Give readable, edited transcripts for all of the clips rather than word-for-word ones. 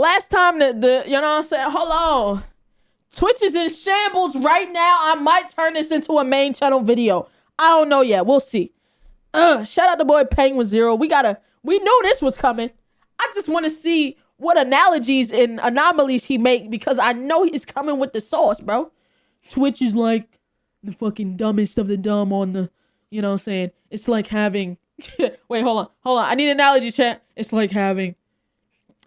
last time the you know what I'm saying? Hold on. Twitch is in shambles right now. I might turn this into a main channel video. I don't know yet. We'll see. Shout out to boy penguinz0. We knew this was coming. I just want to see what analogies and anomalies he make because I know he's coming with the sauce, bro. Twitch is like the fucking dumbest of the dumb on the, you know what I'm saying? It's like having wait, hold on. I need an analogy, chat. It's like having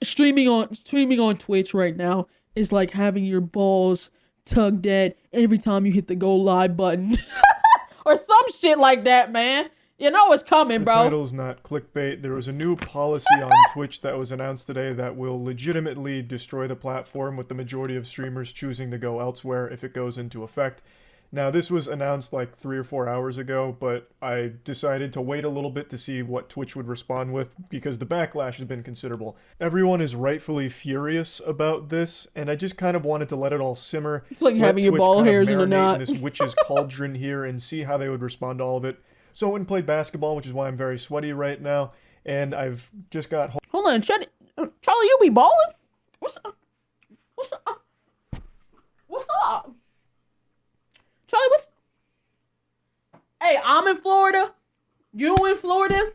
streaming on Twitch right now is like having your balls tugged at every time you hit the go live button. Or some shit like that, man. You know it's coming, bro. The title's not clickbait. There was a new policy on Twitch that was announced today that will legitimately destroy the platform, with the majority of streamers choosing to go elsewhere if it goes into effect. Now, this was announced like 3 or 4 hours ago, but I decided to wait a little bit to see what Twitch would respond with because the backlash has been considerable. Everyone is rightfully furious about this, and I just kind of wanted to let it all simmer. It's like having your ball hairs in a knot. This witch's cauldron here and see how they would respond to all of it. So I went and played basketball, which is why I'm very sweaty right now, and I've just got... Hold on, Charlie, you be balling? What's up? Charlie, Hey, I'm in Florida. You in Florida.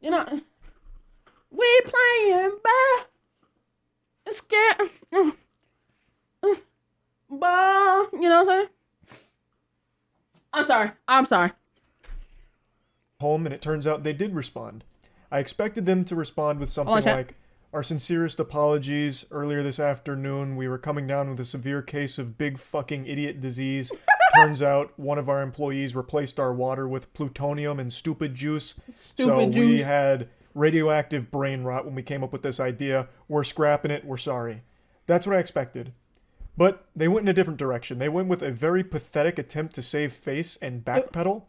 You know, we playing bad. It's scared. But, you know what I'm saying? I'm sorry. Home, and it turns out they did respond. I expected them to respond with something like, our sincerest apologies. Earlier this afternoon, we were coming down with a severe case of big fucking idiot disease. Turns out one of our employees replaced our water with plutonium and stupid juice. We had radioactive brain rot when we came up with this idea. We're scrapping it. We're sorry. That's what I expected. But they went in a different direction. They went with a very pathetic attempt to save face and backpedal.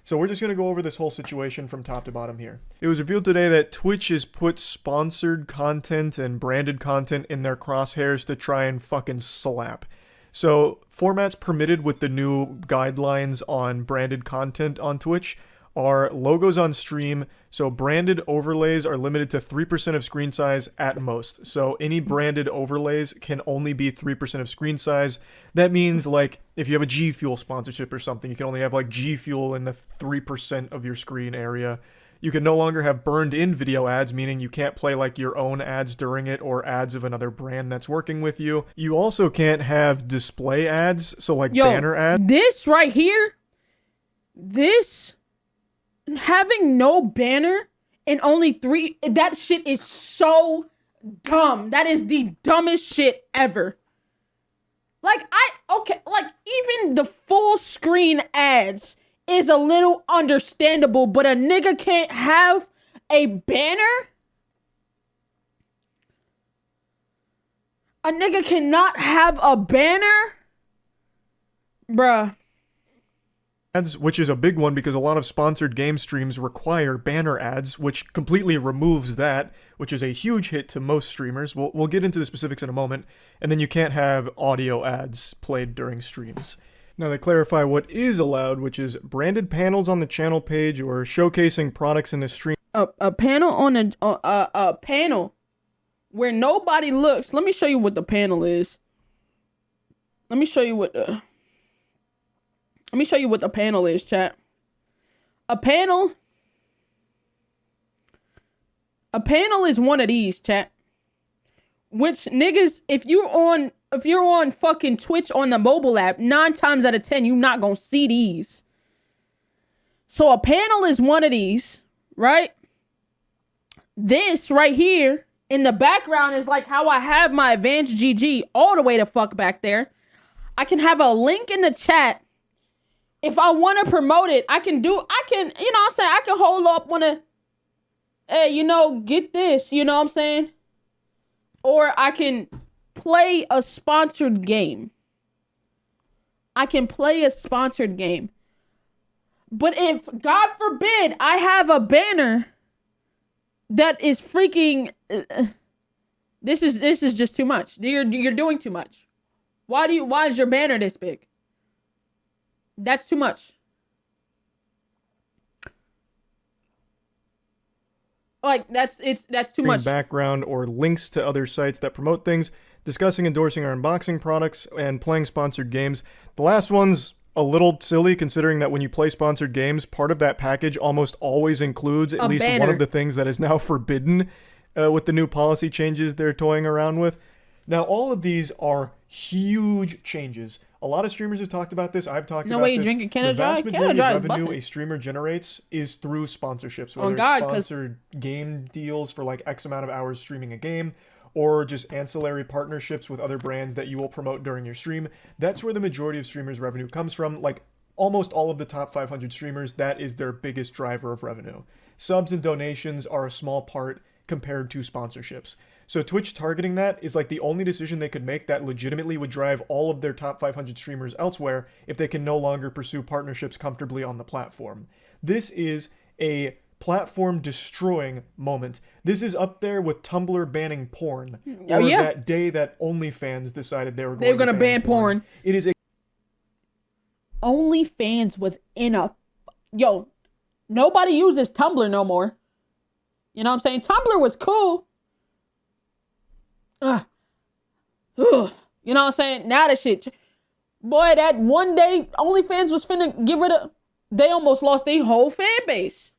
So we're just going to go over this whole situation from top to bottom here. It was revealed today that Twitch has put sponsored content and branded content in their crosshairs to try and fucking slap. So formats permitted with the new guidelines on branded content on Twitch are logos on stream. So branded overlays are limited to 3% of screen size at most. So any branded overlays can only be 3% of screen size. That means like if you have a G Fuel sponsorship or something, you can only have like G Fuel in the 3% of your screen area. You can no longer have burned in video ads, meaning you can't play like your own ads during it or ads of another brand that's working with you. You also can't have display ads, so like banner ads. This right here, having no banner and only 3, that shit is so dumb. That is the dumbest shit ever. Like, even the full screen ads is a little understandable, but a nigga can't have a banner? A nigga cannot have a banner? Bruh. Ads, which is a big one because a lot of sponsored game streams require banner ads, which completely removes that, which is a huge hit to most streamers. We'll get into the specifics in a moment. And then you can't have audio ads played during streams. Now they clarify what is allowed, which is branded panels on the channel page or showcasing products in the stream. A panel on a panel where nobody looks. Let me show you what the panel is. Let me show you what the panel is, chat. A panel is one of these, chat. Which niggas, if you're on fucking Twitch on the mobile app, 9 times out of 10, you're not gonna see these. So a panel is one of these, right? This right here in the background is like how I have my Advanced GG all the way the fuck back there. I can have a link in the chat. If I want to promote it, I can, you know what I'm saying? I can hold up hey, get this, you know what I'm saying? Or I can play a sponsored game. But if, God forbid, I have a banner that is freaking... this is just too much. You're doing too much. Why is your banner this big? That's too much. Like that's too much. Background or links to other sites that promote things, discussing, endorsing, or unboxing products, and playing sponsored games. The last one's a little silly considering that when you play sponsored games, part of that package almost always includes at least one of the things that is now forbidden with the new policy changes they're toying around with. Now, all of these are huge changes. A lot of streamers have talked about this. I've talked about this. No way you drinking Canada Dry? The vast majority of revenue a streamer generates is through sponsorships, whether it's sponsored game deals for like X amount of hours streaming a game, or just ancillary partnerships with other brands that you will promote during your stream. That's where the majority of streamers' revenue comes from. Like almost all of the top 500 streamers, that is their biggest driver of revenue. Subs and donations are a small part compared to sponsorships. So Twitch targeting that is like the only decision they could make that legitimately would drive all of their top 500 streamers elsewhere if they can no longer pursue partnerships comfortably on the platform. This is a platform destroying moment. This is up there with Tumblr banning porn. Or that day that OnlyFans decided they were going to ban porn. It is a... OnlyFans was in a... Yo, nobody uses Tumblr no more. You know what I'm saying? Tumblr was cool. You know what I'm saying? Now that shit, boy, that one day OnlyFans was finna get rid of, they almost lost their whole fan base.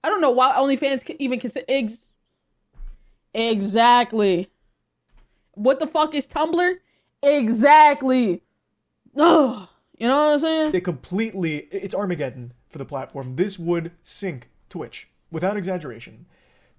I don't know why OnlyFans even consider exactly. What the fuck is Tumblr? Exactly. Ugh. You know what I'm saying? It's Armageddon for the platform. This would sink Twitch without exaggeration.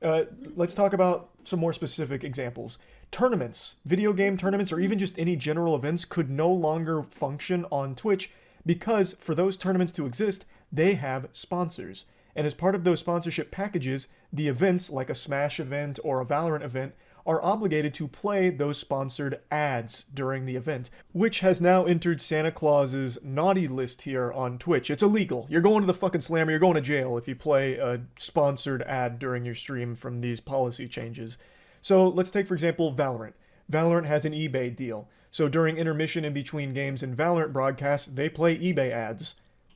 Let's talk about some more specific examples. Tournaments, video game tournaments, or even just any general events could no longer function on Twitch because for those tournaments to exist, they have sponsors. And as part of those sponsorship packages, the events, like a Smash event or a Valorant event, are obligated to play those sponsored ads during the event, which has now entered Santa Claus's naughty list here on Twitch. It's illegal. You're going to the fucking slammer, you're going to jail if you play a sponsored ad during your stream from these policy changes. So let's take, for example, Valorant. Valorant has an eBay deal. So during intermission in between games and Valorant broadcasts, they play eBay ads.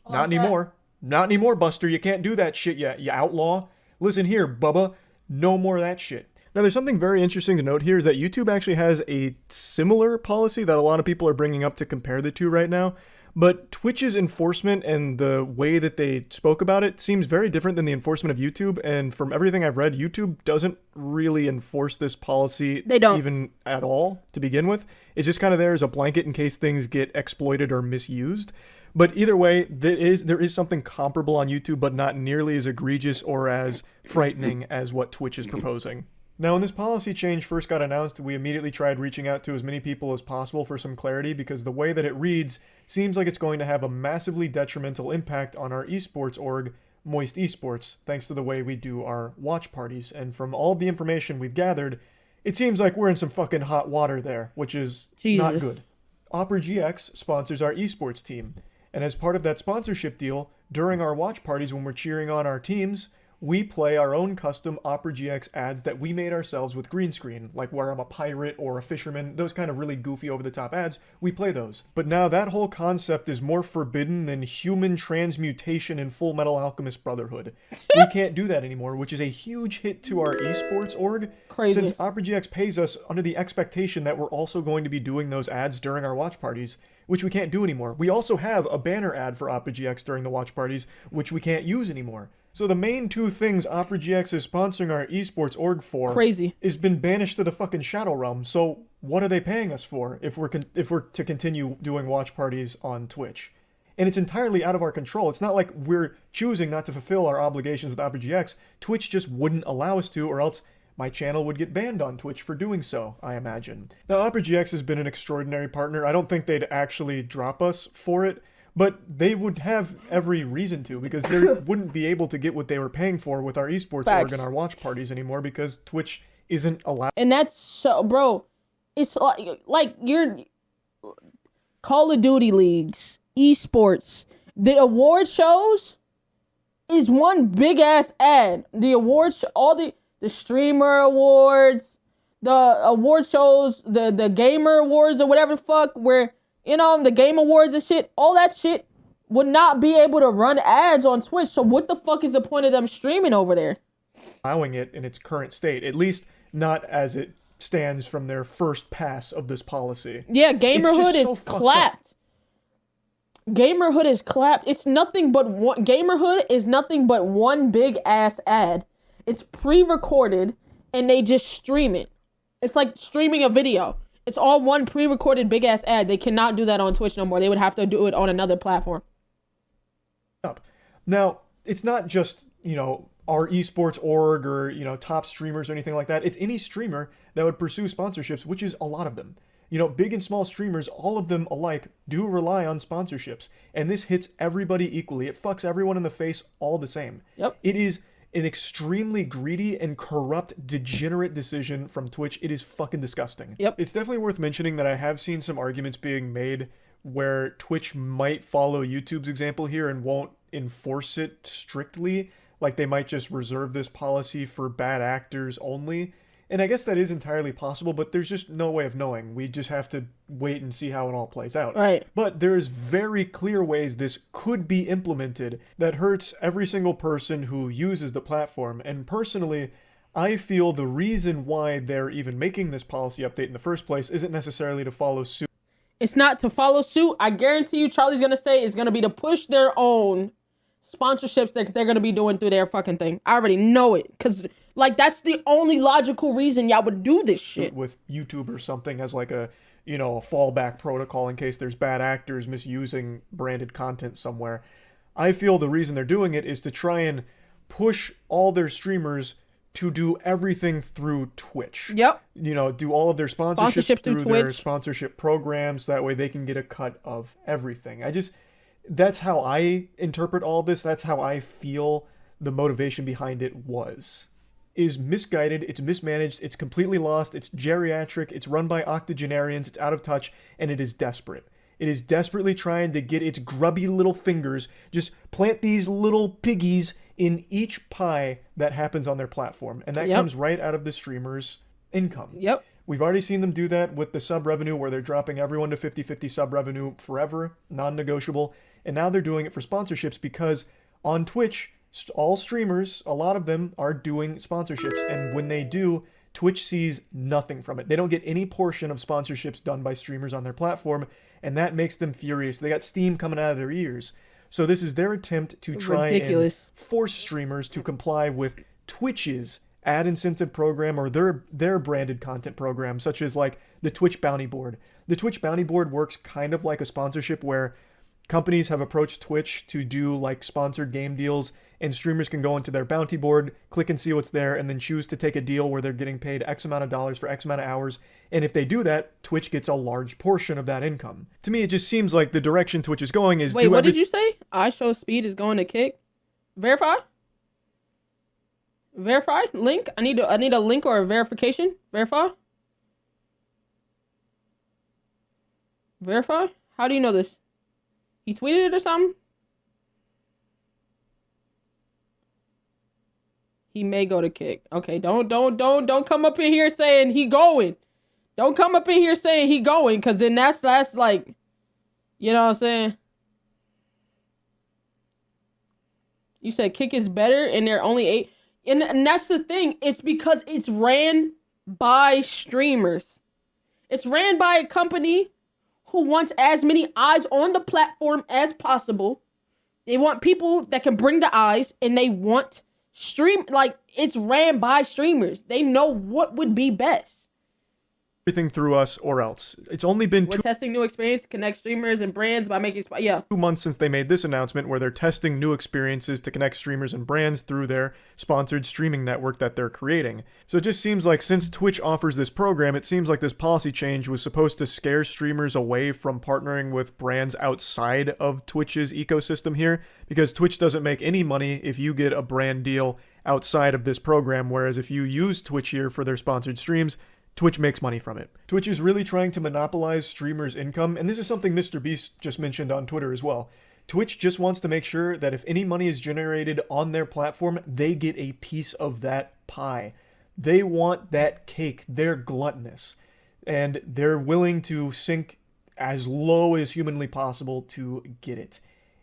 Not anymore. Not anymore, Buster. You can't do that shit yet, you outlaw. Listen here, Bubba. No more of that shit. Now, there's something very interesting to note here is that YouTube actually has a similar policy that a lot of people are bringing up to compare the two right now. But Twitch's enforcement and the way that they spoke about it seems very different than the enforcement of YouTube. And from everything I've read, YouTube doesn't really enforce this policy even at all to begin with. It's just kind of there as a blanket in case things get exploited or misused. But either way, there is something comparable on YouTube, but not nearly as egregious or as frightening as what Twitch is proposing. Now, when this policy change first got announced, we immediately tried reaching out to as many people as possible for some clarity because the way that it reads seems like it's going to have a massively detrimental impact on our esports org, Moist Esports, thanks to the way we do our watch parties. And from all of the information we've gathered, it seems like we're in some fucking hot water there, which is not good. Opera GX sponsors our esports team. And as part of that sponsorship deal, during our watch parties when we're cheering on our teams, we play our own custom Opera GX ads that we made ourselves with green screen, like where I'm a pirate or a fisherman, those kind of really goofy over-the-top ads, we play those. But now that whole concept is more forbidden than human transmutation in Full Metal Alchemist Brotherhood. We can't do that anymore, which is a huge hit to our esports org. Crazy. Since Opera GX pays us under the expectation that we're also going to be doing those ads during our watch parties, which we can't do anymore. We also have a banner ad for Opera GX during the watch parties, which we can't use anymore. So the main two things Opera GX is sponsoring our esports org for is been banished to the fucking Shadow Realm. So what are they paying us for if we're to continue doing watch parties on Twitch? And it's entirely out of our control. It's not like we're choosing not to fulfill our obligations with Opera GX. Twitch just wouldn't allow us to, or else my channel would get banned on Twitch for doing so, I imagine. Now, Opera GX has been an extraordinary partner. I don't think they'd actually drop us for it. But they would have every reason to, because they wouldn't be able to get what they were paying for with our esports org and our watch parties anymore because Twitch isn't allowed. And that's so, bro, it's like your Call of Duty leagues, esports, the award shows is one big ass ad. The awards, all the streamer awards, the award shows, the gamer awards or whatever the fuck, where, you know, the Game Awards and shit, all that shit would not be able to run ads on Twitch. So what the fuck is the point of them streaming over there? allowing it in its current state, at least not as it stands from their first pass of this policy. Yeah, Gamerhood is clapped. Gamerhood is clapped. It's nothing but one. Gamerhood is nothing but one big ass ad. It's pre-recorded and they just stream it. It's like streaming a video. It's all one pre-recorded big ass ad. They cannot do that on Twitch no more. They would have to do it on another platform. Now, it's not just, our esports org or, top streamers or anything like that. It's any streamer that would pursue sponsorships, which is a lot of them. Big and small streamers, all of them alike, do rely on sponsorships. And this hits everybody equally. It fucks everyone in the face all the same. Yep. It is an extremely greedy and corrupt, degenerate decision from Twitch. It is fucking disgusting. Yep. It's definitely worth mentioning that I have seen some arguments being made where Twitch might follow YouTube's example here and won't enforce it strictly. Like they might just reserve this policy for bad actors only. And I guess that is entirely possible, but there's just no way of knowing. We just have to wait and see how it all plays out. Right. But there's very clear ways this could be implemented that hurts every single person who uses the platform. And personally, I feel the reason why they're even making this policy update in the first place isn't necessarily to follow suit. It's not to follow suit. I guarantee you Charlie's going to say it's going to be to push their own sponsorships that they're going to be doing through their fucking thing. I already know it. Because, that's the only logical reason y'all would do this shit. With YouTube or something as like a fallback protocol in case there's bad actors misusing branded content somewhere. I feel the reason they're doing it is to try and push all their streamers to do everything through Twitch. Yep. Do all of their sponsorships through their Twitch. sponsorship programs. That way they can get a cut of everything. That's how I interpret all this. That's how I feel the motivation behind it is misguided, it's mismanaged, it's completely lost, it's geriatric, it's run by octogenarians, it's out of touch, and it is desperate. It is desperately trying to get its grubby little fingers, just plant these little piggies in each pie that happens on their platform. And that comes right out of the streamer's income. Yep. We've already seen them do that with the sub revenue where they're dropping everyone to 50-50 sub revenue forever, non-negotiable. And now they're doing it for sponsorships because on Twitch, all streamers, a lot of them are doing sponsorships. And when they do, Twitch sees nothing from it. They don't get any portion of sponsorships done by streamers on their platform. And that makes them furious. They got steam coming out of their ears. So this is their attempt to try and force streamers to comply with Twitch's ad incentive program or their branded content program, such as like the Twitch Bounty Board. The Twitch Bounty Board works kind of like a sponsorship where companies have approached Twitch to do like sponsored game deals, and streamers can go into their bounty board, click and see what's there, and then choose to take a deal where they're getting paid X amount of dollars for X amount of hours. And if they do that, Twitch gets a large portion of that income. To me, it just seems like the direction Twitch is going is... Wait, what did you say? iShowSpeed is going to kick? Verify? Verify? Link? I need a link or a verification. Verify? Verify? How do you know this? He tweeted it or something? He may go to kick. Okay, don't come up in here saying he going. Don't come up in here saying he going, because then that's like, you know what I'm saying? You said kick is better and they're only 8. And that's the thing. It's because it's ran by streamers. It's ran by a company who wants as many eyes on the platform as possible. They want people that can bring the eyes, and they want it's ran by streamers. They know what would be best. Everything through us or else. It's only been We're testing new experience to connect streamers and brands by making 2 months since they made this announcement where they're testing new experiences to connect streamers and brands through their sponsored streaming network that they're creating. So it just seems like since Twitch offers this program, it seems like this policy change was supposed to scare streamers away from partnering with brands outside of Twitch's ecosystem here, because Twitch doesn't make any money if you get a brand deal outside of this program, whereas if you use Twitch here for their sponsored streams, Twitch makes money from it. Twitch is really trying to monopolize streamers' income, and this is something Mr. Beast just mentioned on Twitter as well. Twitch just wants to make sure that if any money is generated on their platform, they get a piece of that pie. They want that cake. They're gluttonous, and they're willing to sink as low as humanly possible to get it.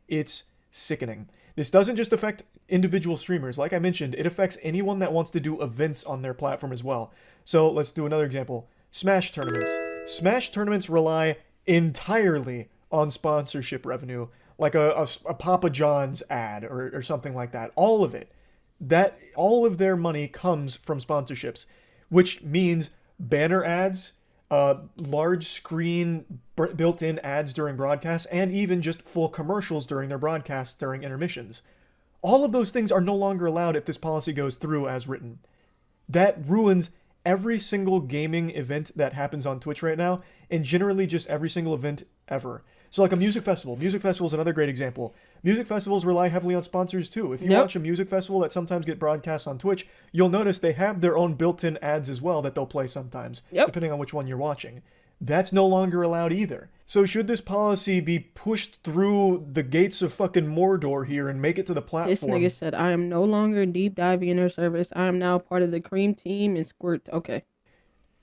It's sickening. This doesn't just affect individual streamers. Like I mentioned, it affects anyone that wants to do events on their platform as well. So let's do another example. Smash tournaments. Smash tournaments rely entirely on sponsorship revenue, like a Papa John's ad or something like that. All of it. All of their money comes from sponsorships, which means banner ads, large screen built-in ads during broadcasts, and even just full commercials during their broadcasts during intermissions. All of those things are no longer allowed if this policy goes through as written. That ruins every single gaming event that happens on Twitch right now, and generally just every single event ever. So like a music festival. Music festival is another great example. Music festivals rely heavily on sponsors too. If you watch a music festival that sometimes get broadcast on Twitch, you'll notice they have their own built-in ads as well that they'll play sometimes, depending on which one you're watching. That's no longer allowed either. So should this policy be pushed through the gates of fucking Mordor here and make it to the platform? This nigga said, I am no longer deep diving in her service. I am now part of the cream team and squirt. Okay.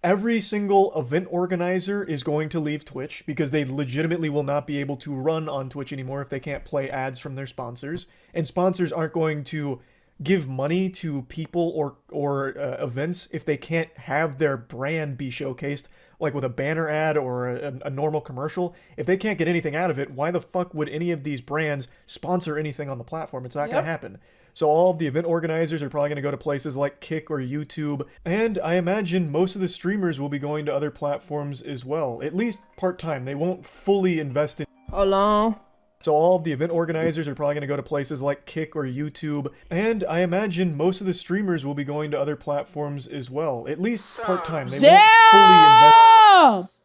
Every single event organizer is going to leave Twitch because they legitimately will not be able to run on Twitch anymore if they can't play ads from their sponsors. And sponsors aren't going to give money to people or events if they can't have their brand be showcased, like with a banner ad or a normal commercial. If they can't get anything out of it, why the fuck would any of these brands sponsor anything on the platform? It's not going to happen. So all of the event organizers are probably going to go to places like Kick or YouTube. And I imagine most of the streamers will be going to other platforms as well, at least part-time. They won't fully invest in... Hold on. So all of the event organizers are probably going to go to places like Kick or YouTube. And I imagine most of the streamers will be going to other platforms as well, at least part-time. They won't fully invest...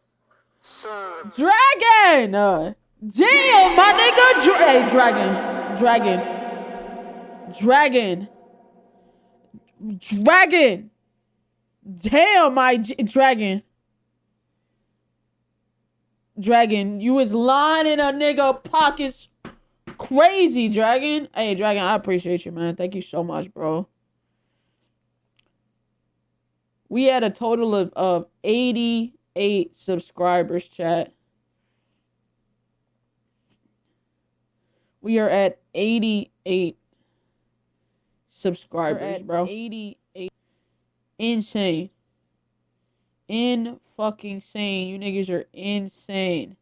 Dragon! Damn, my nigga! Hey, Dragon. Damn, my Dragon. You was lining a nigga pockets crazy, Dragon. Hey, Dragon, I appreciate you, man. Thank you so much, bro. We had a total of 88 subscribers, chat. We are at 88 subscribers, bro. 88. Insane. Fucking insane. You niggas are insane.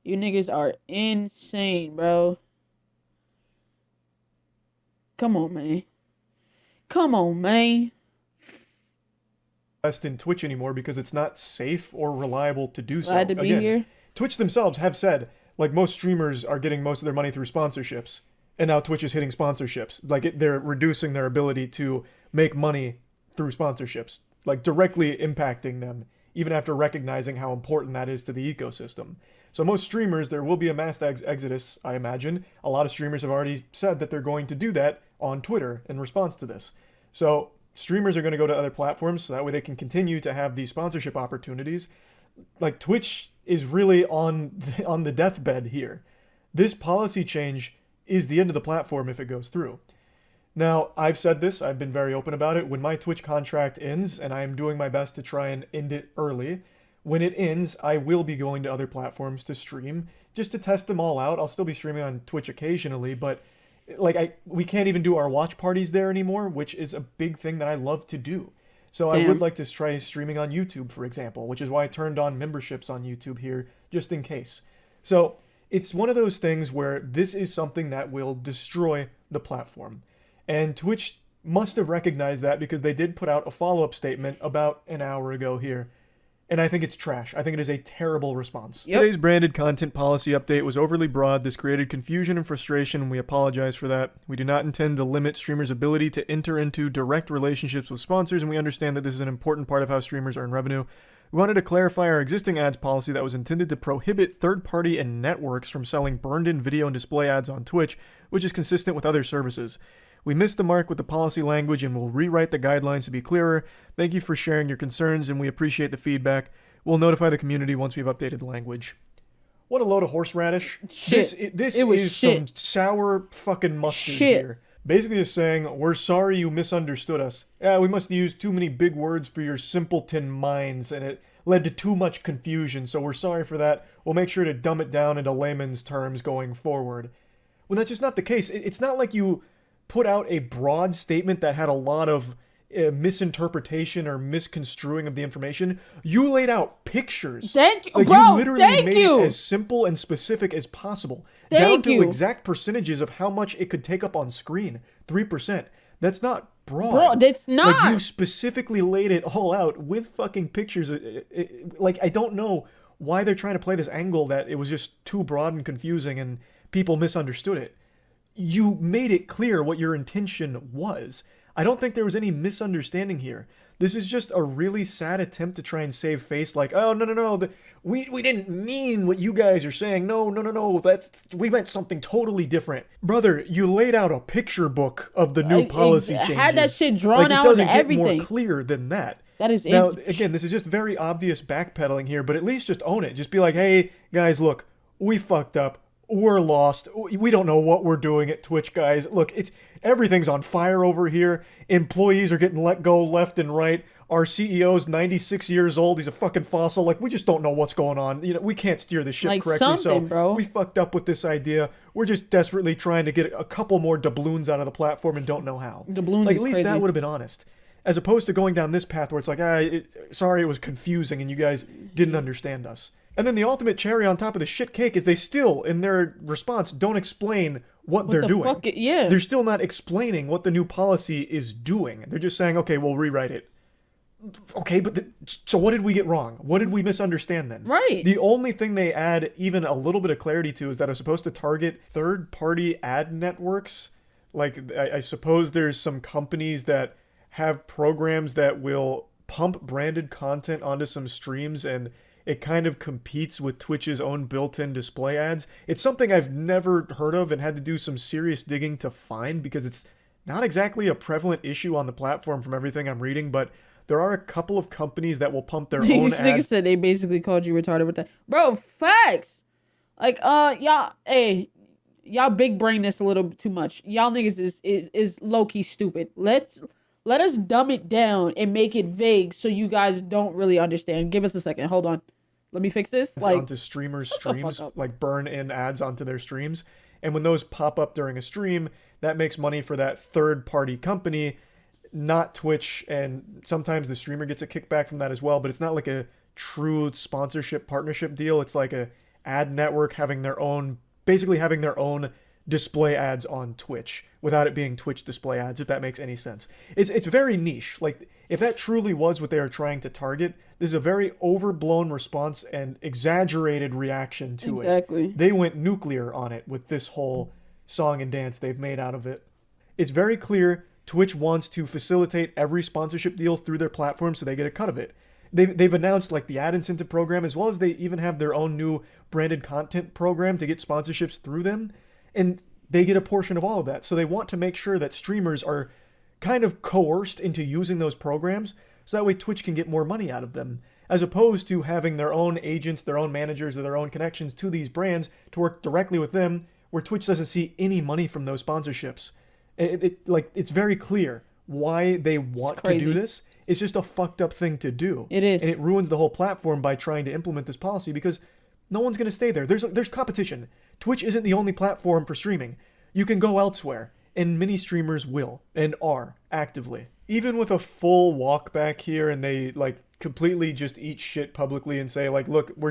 You niggas are insane, bro. Come on, man. Invest in Twitch anymore because it's not safe or reliable to do so. Glad to be here. Twitch themselves have said, like, most streamers are getting most of their money through sponsorships. And now Twitch is hitting sponsorships. Like, they're reducing their ability to make money through sponsorships, like directly impacting them, even after recognizing how important that is to the ecosystem. So most streamers, there will be a mass exodus, I imagine. A lot of streamers have already said that they're going to do that on Twitter in response to this. So streamers are going to go to other platforms so that way they can continue to have these sponsorship opportunities. Like, Twitch is really on the deathbed here. This policy change is the end of the platform if it goes through. Now, I've said this, I've been very open about it. When my Twitch contract ends, and I am doing my best to try and end it early, when it ends, I will be going to other platforms to stream, just to test them all out. I'll still be streaming on Twitch occasionally, but we can't even do our watch parties there anymore, which is a big thing that I love to do. So I would like to try streaming on YouTube, for example, which is why I turned on memberships on YouTube here, just in case. So it's one of those things where this is something that will destroy the platform. And Twitch must have recognized that because they did put out a follow-up statement about an hour ago here. And I think it's trash. I think it is a terrible response. Today's branded content policy update was overly broad. This created confusion and frustration, and we apologize for that. We do not intend to limit streamers' ability to enter into direct relationships with sponsors, and we understand that this is an important part of how streamers earn revenue. We wanted to clarify our existing ads policy that was intended to prohibit third-party and networks from selling burned-in video and display ads on Twitch, which is consistent with other services. We missed the mark with the policy language and will rewrite the guidelines to be clearer. Thank you for sharing your concerns, and we appreciate the feedback. We'll notify the community once we've updated the language. What a load of horseradish. Shit. This is some sour fucking mustard here. Basically just saying, we're sorry you misunderstood us. Yeah, we must have used too many big words for your simpleton minds, and it led to too much confusion, so we're sorry for that. We'll make sure to dumb it down into layman's terms going forward. when that's just not the case. It's not like you put out a broad statement that had a lot of misinterpretation or misconstruing of the information. You laid out pictures. Thank you, like, bro. You literally Thank made you. it as simple and specific as possible, Thank down to you. exact percentages of how much it could take up on screen. 3%. That's not broad. Bro, that's not. Like, you specifically laid it all out with fucking pictures. Like, I don't know why they're trying to play this angle that it was just too broad and confusing and people misunderstood it. You made it clear what your intention was. I don't think there was any misunderstanding here. This is just a really sad attempt to try and save face, like, oh, no, we didn't mean what you guys are saying. No, we meant something totally different. Brother, you laid out a picture book of the new policy changes. Had that shit drawn out and everything. It doesn't get more clear than that. That is Now, again, this is just very obvious backpedaling here, but at least just own it. Just be like, hey, guys, look, we fucked up. We're lost. We don't know what we're doing at Twitch, guys. Look, everything's on fire over here. Employees are getting let go left and right. Our CEO's 96 years old. He's a fucking fossil. Like, we just don't know what's going on. You know, we can't steer the ship correctly. So bro. We fucked up with this idea. We're just desperately trying to get a couple more doubloons out of the platform and don't know how. Doubloons like, is at least crazy. that would have been honest. As opposed to going down this path where it's like, sorry, it was confusing and you guys didn't understand us. And then the ultimate cherry on top of the shit cake is they still, in their response, don't explain what they're doing. Yeah. They're still not explaining what the new policy is doing. They're just saying, okay, we'll rewrite it. Okay, but so what did we get wrong? What did we misunderstand then? Right. The only thing they add even a little bit of clarity to is that it's supposed to target third-party ad networks. Like, I suppose there's some companies that have programs that will pump branded content onto some streams, and it kind of competes with Twitch's own built-in display ads. It's something I've never heard of and had to do some serious digging to find because it's not exactly a prevalent issue on the platform from everything I'm reading, but there are a couple of companies that will pump their own ads. Niggas said they basically called you retarded with that. Bro, facts. Like, y'all big brain this a little too much. Y'all niggas is low-key stupid. Let us dumb it down and make it vague so you guys don't really understand. Give us a second. Hold on. Let me fix this. Like, onto streamers' streams, like burn in ads onto their streams. And when those pop up during a stream, that makes money for that third-party company, not Twitch. And sometimes the streamer gets a kickback from that as well. But it's not like a true sponsorship partnership deal. It's like a ad network having their own display ads on Twitch without it being Twitch display ads, if that makes any sense. It's very niche. Like, if that truly was what they are trying to target, this is a very overblown response and exaggerated reaction to it. Exactly. They went nuclear on it with this whole song and dance they've made out of it. It's very clear Twitch wants to facilitate every sponsorship deal through their platform so they get a cut of it. They've announced like the ad incentive program, as well as they even have their own new branded content program to get sponsorships through them. And they get a portion of all of that. So they want to make sure that streamers are kind of coerced into using those programs so that way Twitch can get more money out of them, as opposed to having their own agents, their own managers, or their own connections to these brands to work directly with them, where Twitch doesn't see any money from those sponsorships. It's very clear why they want to do this. It's just a fucked up thing to do. It is. And it ruins the whole platform by trying to implement this policy because no one's going to stay there. There's competition. Twitch isn't the only platform for streaming. You can go elsewhere, and many streamers will and are actively. Even with a full walk back here and they like completely just eat shit publicly and say like, look, we're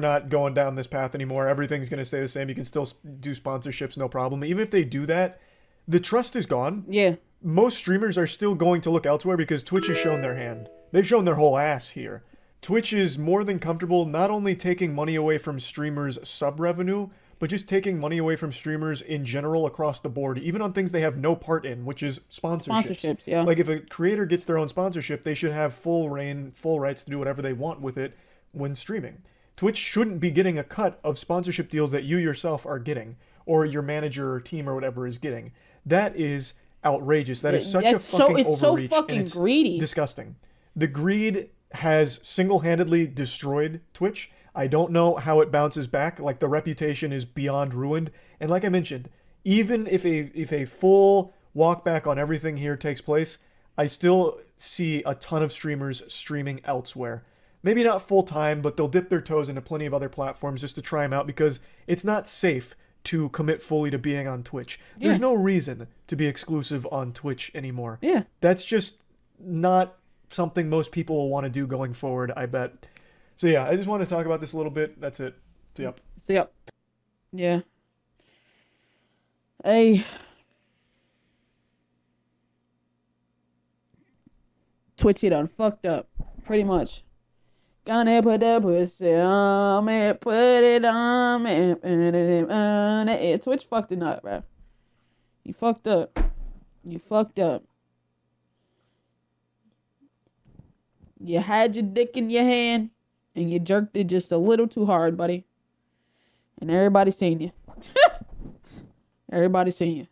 not going down this path anymore. Everything's going to stay the same. You can still do sponsorships, no problem. Even if they do that, the trust is gone. Yeah. Most streamers are still going to look elsewhere because Twitch has shown their hand. They've shown their whole ass here. Twitch is more than comfortable not only taking money away from streamers' sub-revenue, but just taking money away from streamers in general across the board, even on things they have no part in, which is sponsorships. Yeah. Like, if a creator gets their own sponsorship, they should have full reign, full rights to do whatever they want with it when streaming. Twitch shouldn't be getting a cut of sponsorship deals that you yourself are getting, or your manager or team or whatever is getting. That is outrageous. That is such a fucking overreach. It's so fucking greedy. Disgusting. The greed has single-handedly destroyed Twitch. I don't know how it bounces back. Like, the reputation is beyond ruined. And like I mentioned, even if a full walk back on everything here takes place, I still see a ton of streamers streaming elsewhere. Maybe not full-time, but they'll dip their toes into plenty of other platforms just to try them out because it's not safe to commit fully to being on Twitch. There's no reason to be exclusive on Twitch anymore. Yeah. That's just not something most people will want to do going forward, I bet. So yeah, I just want to talk about this a little bit. That's it. So yep. Yeah. Hey. Twitchy done fucked up. Pretty much. Gonna put that pussy on me, put it on me, put it on it. Twitch fucked it up, bro. You fucked up. You fucked up. You had your dick in your hand, and you jerked it just a little too hard, buddy. And everybody seen you. Everybody seen you.